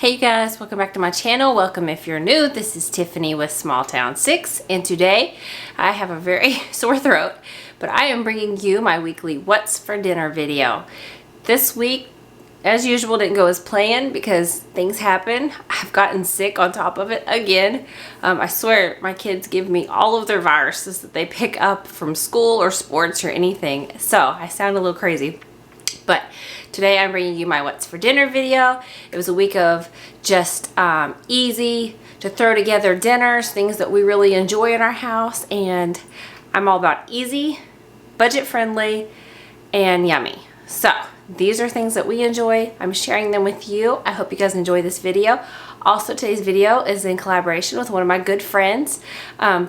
Hey you guys, welcome back to my channel. Welcome if you're new. This is Tiffany with Small Town 6, and today I have a very sore throat, but I am bringing you my weekly What's for Dinner video. This week, as usual, didn't go as planned because things happen. I've gotten sick on top of it again. I swear my kids give me all of their viruses that they pick up from school or sports or anything, so I sound a little crazy. But today I'm bringing you my What's for Dinner video. It was a week of just easy to throw together dinners, things that we really enjoy in our house, and I'm all about easy, budget friendly, and yummy. So these are things that we enjoy. I'm sharing them with you. I hope you guys enjoy this video. Also, today's video is in collaboration with one of my good friends,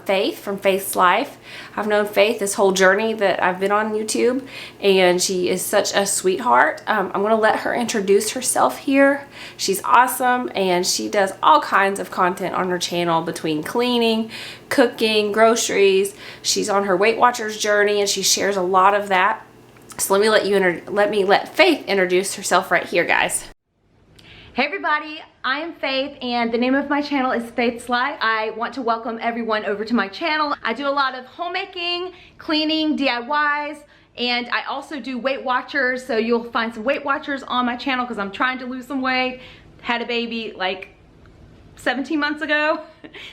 Faith from Faith's Life. I've known Faith this whole journey that I've been on YouTube, and she is such a sweetheart. I'm going to let her introduce herself here. She's awesome, and she does all kinds of content on her channel between cleaning, cooking, groceries. She's on her Weight Watchers journey, and she shares a lot of that. So let me let Faith introduce herself right here, guys. Hey everybody, I am Faith and the name of my channel is Faith's Life. I want to welcome everyone over to my channel. I do a lot of homemaking, cleaning, DIYs, and I also do Weight Watchers, so you'll find some Weight Watchers on my channel because I'm trying to lose some weight. Had a baby like 17 months ago,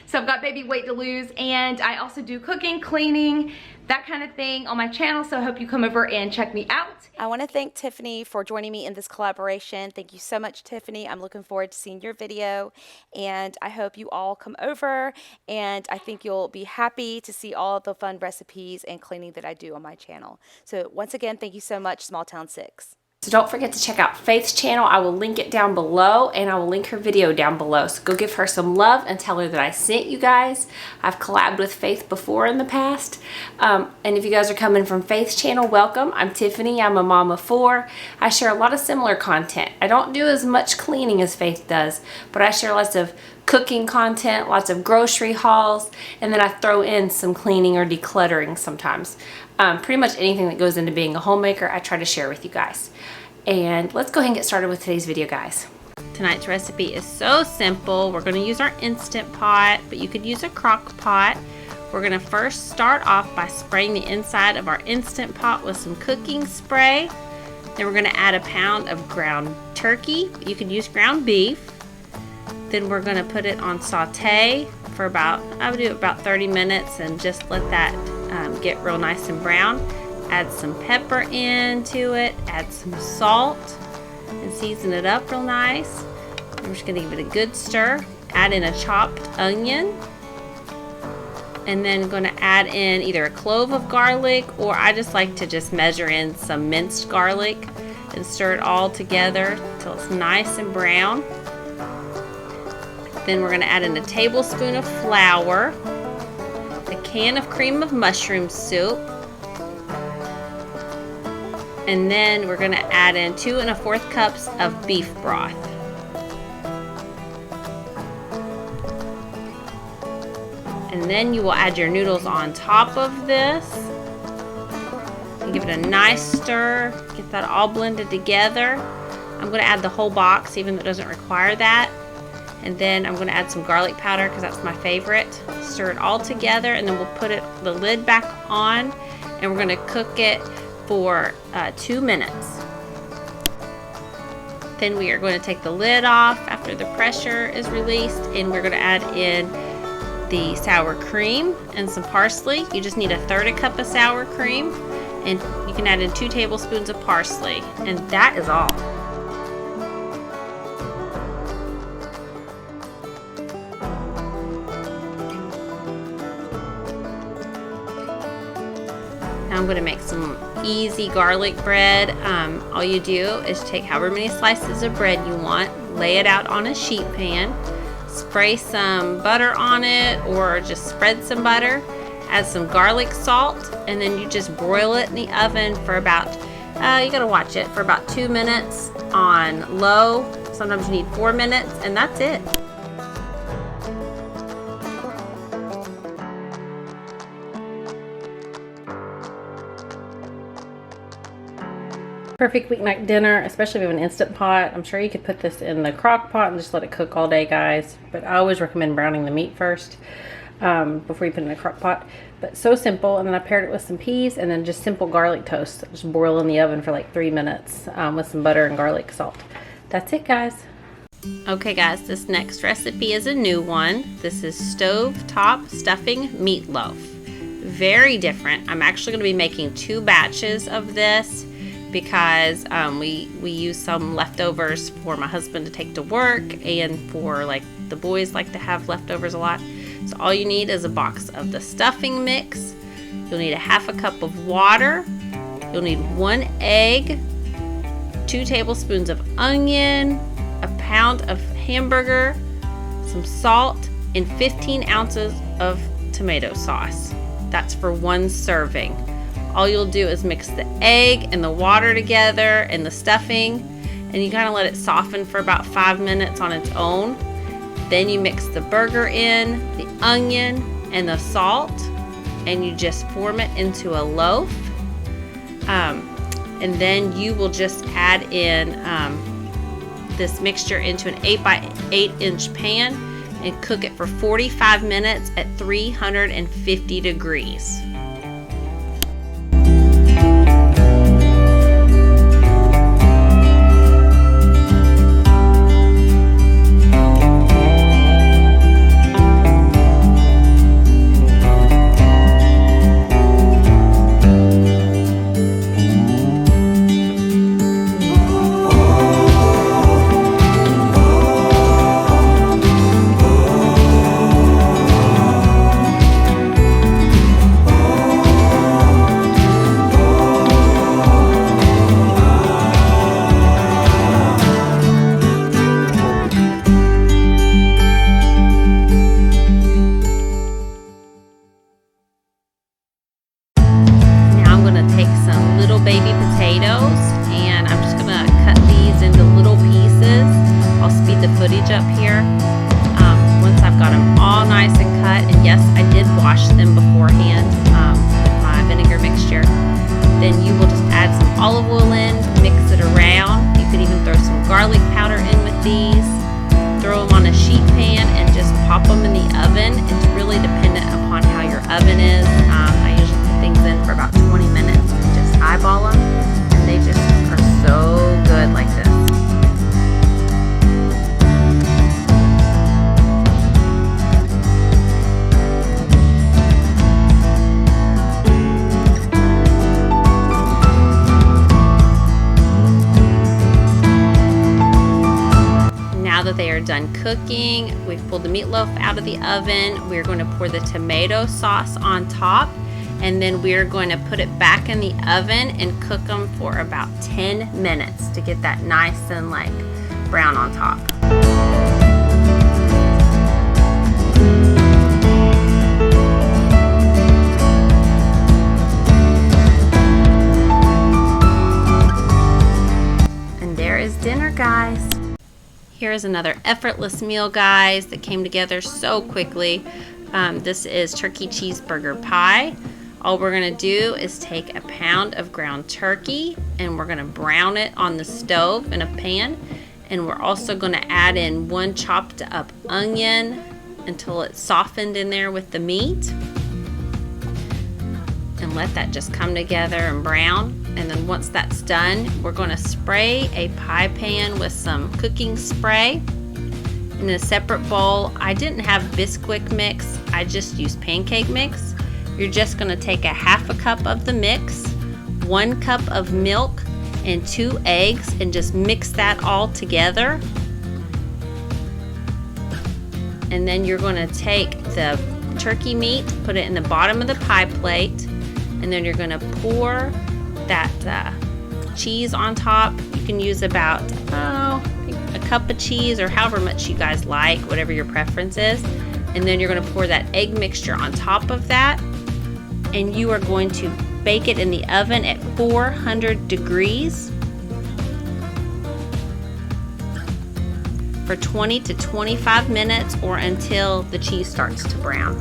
so I've got baby weight to lose, and I also do cooking, cleaning, that kind of thing on my channel, so I hope you come over and check me out. I want to thank Tiffany for joining me in this collaboration. Thank you so much, Tiffany. I'm looking forward to seeing your video, and I hope you all come over, and I think you'll be happy to see all of the fun recipes and cleaning that I do on my channel. So once again, thank you so much, Small Town 6. So don't forget to check out Faith's channel. I will link it down below, and I will link her video down below. So go give her some love and tell her that I sent you guys. I've collabed with Faith before in the past. And if you guys are coming from Faith's channel, welcome. I'm Tiffany. I'm a mom of 4. I share a lot of similar content. I don't do as much cleaning as Faith does, but I share lots of cooking content, lots of grocery hauls, and then I throw in some cleaning or decluttering sometimes. Pretty much anything that goes into being a homemaker, I try to share with you guys. And let's go ahead and get started with today's video, guys. Tonight's recipe is so simple. We're going to use our Instant Pot, but you could use a crock pot. We're going to first start off by spraying the inside of our Instant Pot with some cooking spray. Then we're going to add a pound of ground turkey. You could use ground beef. Then we're going to put it on saute for I would do about 30 minutes and just let that get real nice and brown. Add some pepper into it, add some salt, and season it up real nice. We're just going to give it a good stir. Add in a chopped onion, and then going to add in either a clove of garlic, or I just like to just measure in some minced garlic and stir it all together till it's nice and brown. Then we're going to add in a tablespoon of flour, a can of cream of mushroom soup, and then we're going to add in 2 1/4 cups of beef broth. And then you will add your noodles on top of this and give it a nice stir. Get that all blended together. I'm going to add the whole box, even though it doesn't require that. And then I'm going to add some garlic powder because that's my favorite. Stir it all together, and then we'll put the lid back on, and we're going to cook it for 2 minutes. Then we are going to take the lid off after the pressure is released, and we're going to add in the sour cream and some parsley. You just need 1/3 cup of sour cream, and you can add in 2 tablespoons of parsley, and that is all. Now I'm going to make some easy garlic bread. All you do is take however many slices of bread you want, lay it out on a sheet pan, spray some butter on it, or just spread some butter, add some garlic salt, and then you just broil it in the oven for about, you gotta watch it, for about 2 minutes on low. Sometimes you need 4 minutes, and that's it. Perfect weeknight dinner, especially if you have an Instant Pot. I'm sure you could put this in the crock pot and just let it cook all day, guys. But I always recommend browning the meat first before you put it in a crock pot. But so simple. And then I paired it with some peas and then just simple garlic toast. Just boil in the oven for like 3 minutes with some butter and garlic salt. That's it, guys. Okay, guys, this next recipe is a new one. This is stovetop stuffing meatloaf. Very different. I'm actually going to be making 2 batches of this because we use some leftovers for my husband to take to work, and for like the boys like to have leftovers a lot. So all you need is a box of the stuffing mix. You'll need a 1/2 cup of water. You'll need 1 egg, 2 tablespoons of onion, a pound of hamburger, some salt, and 15 ounces of tomato sauce. That's for 1 serving. All you'll do is mix the egg and the water together and the stuffing, and you kind of let it soften for about 5 minutes on its own. Then you mix the burger in, the onion, and the salt, and you just form it into a loaf. And then you will just add in this mixture into an 8 by 8 inch pan and cook it for 45 minutes at 350 degrees. Baby potatoes, and I'm just gonna cut these into little pieces. I'll speed the footage up here. Once I've got them all nice and cut, and yes, I did wash them beforehand with my vinegar mixture, then you will just add some olive oil in, mix it around. You could even throw some garlic powder in with these, throw them on a sheet pan, and just pop them in the oven. It's really dependent upon how your oven is. I usually put things in for about 20 minutes. Eyeball them, and they just are so good like this. Now that they are done cooking, we've pulled the meatloaf out of the oven. We're going to pour the tomato sauce on top, and then we're going to put it back in the oven and cook them for about 10 minutes to get that nice and like brown on top. And there is dinner, guys. Here's another effortless meal, guys, that came together so quickly. This is turkey cheeseburger pie. All we're gonna do is take a pound of ground turkey and we're gonna brown it on the stove in a pan. And we're also gonna add in 1 chopped up onion until it's softened in there with the meat. And let that just come together and brown. And then once that's done, we're gonna spray a pie pan with some cooking spray. In a separate bowl, I didn't have Bisquick mix, I just used pancake mix. You're just gonna take a 1/2 cup of the mix, 1 cup of milk, and 2 eggs, and just mix that all together. And then you're gonna take the turkey meat, put it in the bottom of the pie plate, and then you're gonna pour that cheese on top. You can use about a cup of cheese or however much you guys like, whatever your preference is. And then you're gonna pour that egg mixture on top of that, and you are going to bake it in the oven at 400 degrees for 20 to 25 minutes or until the cheese starts to brown.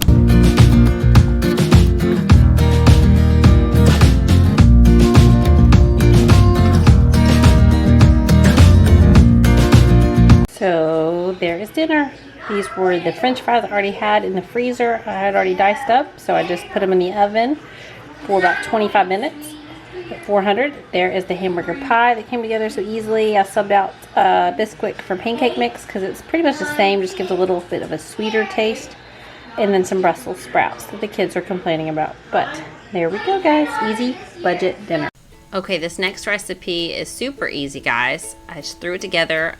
So there is dinner. These were the french fries I already had in the freezer. I had already diced up, so I just put them in the oven for about 25 minutes at 400. There is the hamburger pie that came together so easily. I subbed out Bisquick for pancake mix because it's pretty much the same, just gives a little bit of a sweeter taste. And then some Brussels sprouts that the kids are complaining about. But there we go, guys. Easy budget dinner. Okay, this next recipe is super easy, guys. I just threw it together.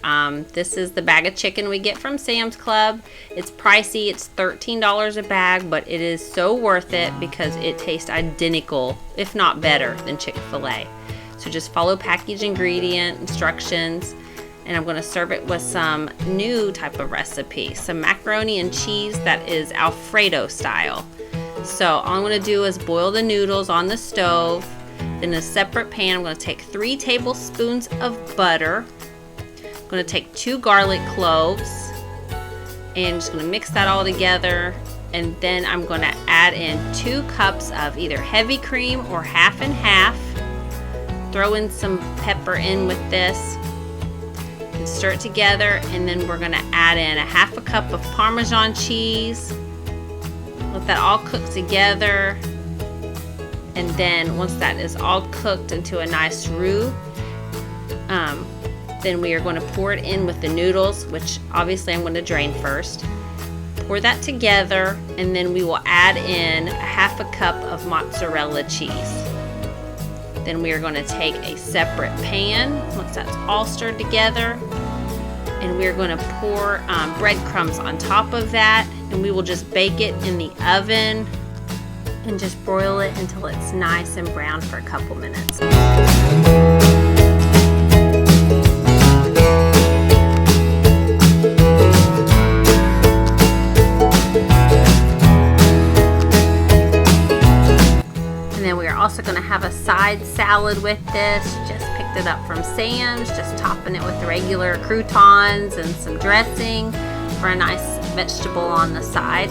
This is the bag of chicken we get from Sam's Club. It's pricey. It's $13 a bag, but it is so worth it because it tastes identical, if not better, than Chick-fil-A. So just follow package ingredient instructions, and I'm going to serve it with some new type of recipe, some macaroni and cheese that is Alfredo style. So all I'm going to do is boil the noodles on the stove. In a separate pan, I'm going to take 3 tablespoons of butter. I'm going to take 2 garlic cloves and just going to mix that all together. And then I'm going to add in 2 cups of either heavy cream or half and half. Throw in some pepper in with this and stir it together. And then we're going to add in a half a cup of Parmesan cheese. Let that all cook together. And then once that is all cooked into a nice roux, then we are going to pour it in with the noodles, which obviously I'm going to drain first. Pour that together, and then we will add in a half a cup of mozzarella cheese. Then we are going to take a separate pan, once that's all stirred together, and we are going to pour breadcrumbs on top of that, and we will just bake it in the oven and just broil it until it's nice and brown for a couple minutes. And then we are also going to have a side salad with this. Just picked it up from Sam's, just topping it with regular croutons and some dressing for a nice vegetable on the side.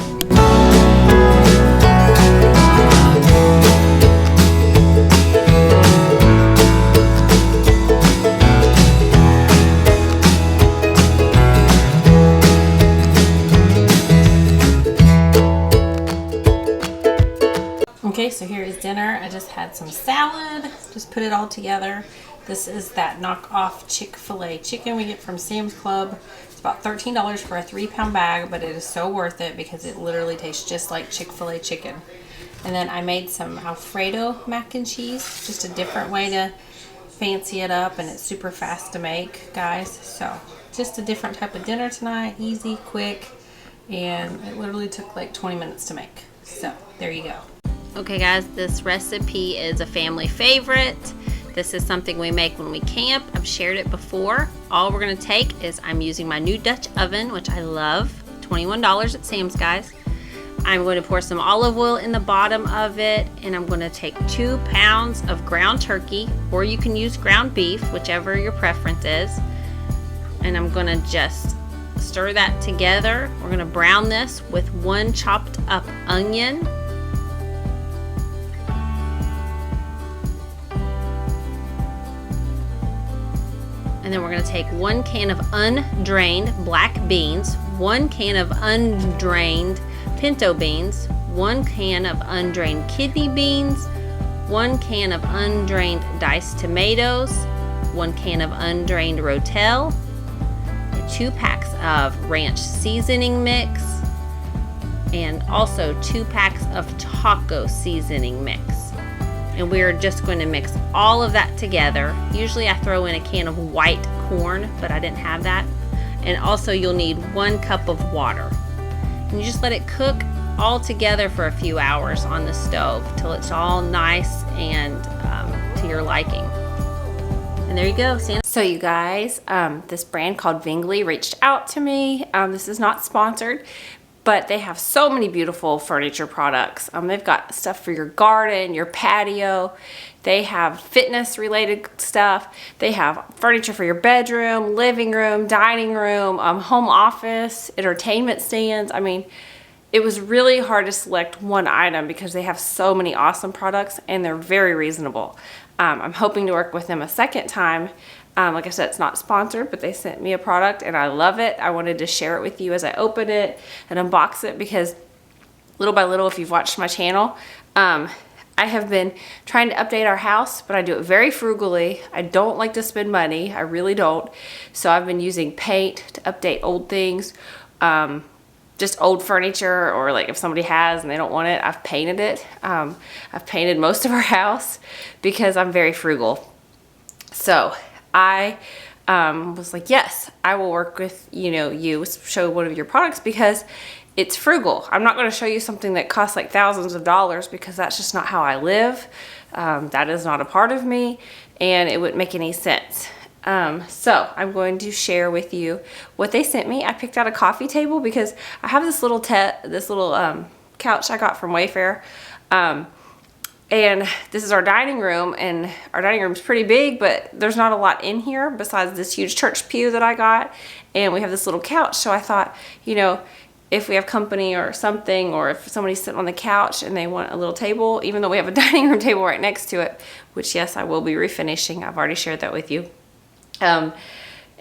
Okay, so here is dinner. I just had some salad, just put it all together. This is that knockoff Chick-fil-A chicken we get from Sam's Club. It's about $13 for a 3-pound bag, but it is so worth it because it literally tastes just like Chick-fil-A chicken. And then I made some Alfredo mac and cheese, just a different way to fancy it up, and it's super fast to make, guys. So just a different type of dinner tonight, easy, quick, and it literally took like 20 minutes to make. So there you go. Okay guys, this recipe is a family favorite. This is something we make when we camp. I've shared it before. All we're gonna take is, I'm using my new Dutch oven, which I love, $21 at Sam's, guys. I'm going to pour some olive oil in the bottom of it, and I'm going to take 2 pounds of ground turkey, or you can use ground beef, whichever your preference is. And I'm going to just stir that together. We're going to brown this with 1 chopped up onion. And then we're going to take 1 can of undrained black beans, 1 can of undrained pinto beans, 1 can of undrained kidney beans, 1 can of undrained diced tomatoes, 1 can of undrained rotel, 2 packs of ranch seasoning mix, and also 2 packs of taco seasoning mix. And we're just going to mix all of that together. Usually I throw in a can of white corn, but I didn't have that. And also you'll need 1 cup of water. And you just let it cook all together for a few hours on the stove till it's all nice and to your liking. And there you go, Santa. So you guys, this brand called Vingli reached out to me. This is not sponsored, but they have so many beautiful furniture products. They've got stuff for your garden, your patio. They have fitness related stuff. They have furniture for your bedroom, living room, dining room, home office, entertainment stands. I mean, it was really hard to select one item because they have so many awesome products and they're very reasonable. I'm hoping to work with them a second time Like I said, it's not sponsored, but they sent me a product and I love it. I wanted to share it with you as I open it and unbox it, because little by little, if you've watched my channel, I have been trying to update our house, but I do it very frugally. I don't like to spend money. I really don't. So I've been using paint to update old things, just old furniture, or like if somebody has and they don't want it, I've painted it. I've painted most of our house because I'm very frugal. So I was like, yes, I will work with, you show one of your products because it's frugal. I'm not going to show you something that costs like thousands of dollars, because that's just not how I live. That is not a part of me, and it wouldn't make any sense. So I'm going to share with you what they sent me. I picked out a coffee table because I have this little couch I got from Wayfair. And this is our dining room, and our dining room is pretty big, but there's not a lot in here besides this huge church pew that I got. And we have this little couch. So I thought, if we have company or something, or if somebody's sitting on the couch and they want a little table, even though we have a dining room table right next to it, which yes, I will be refinishing. I've already shared that with you. And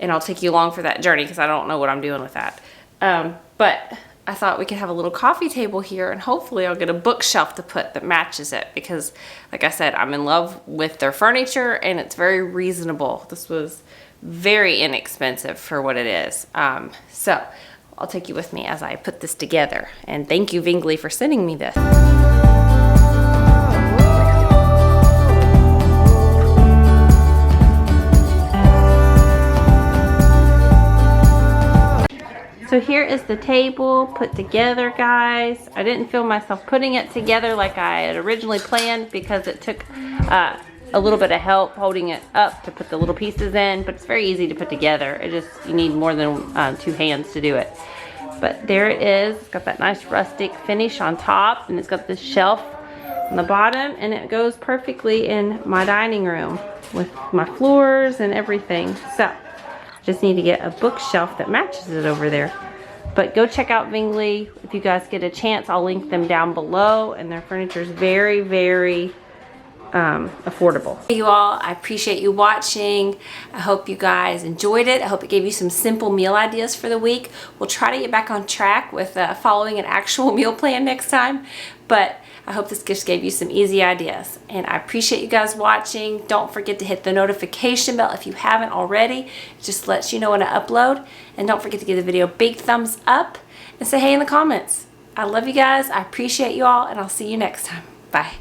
I'll take you along for that journey because I don't know what I'm doing with that. But I thought we could have a little coffee table here, and hopefully I'll get a bookshelf to put that matches it, because like I said, I'm in love with their furniture and it's very reasonable. This was very inexpensive for what it is. So I'll take you with me as I put this together. And thank you, Vingli, for sending me this. So here is the table put together, guys. I didn't feel myself putting it together like I had originally planned, because it took a little bit of help holding it up to put the little pieces in, but it's very easy to put together. You need more than 2 hands to do it. But there it is. It's got that nice rustic finish on top, and it's got this shelf on the bottom, and it goes perfectly in my dining room with my floors and everything. So just need to get a bookshelf that matches it over there. But go check out Vingli if you guys get a chance. I'll link them down below, and their furniture is very, very affordable. Hey you all, I appreciate you watching. I hope you guys enjoyed it. I hope it gave you some simple meal ideas for the week. We'll try to get back on track with following an actual meal plan next time, but I hope this just gave you some easy ideas. And I appreciate you guys watching. Don't forget to hit the notification bell if you haven't already. It just lets you know when I upload. And don't forget to give the video a big thumbs up and say hey in the comments. I love you guys. I appreciate you all, and I'll see you next time. Bye.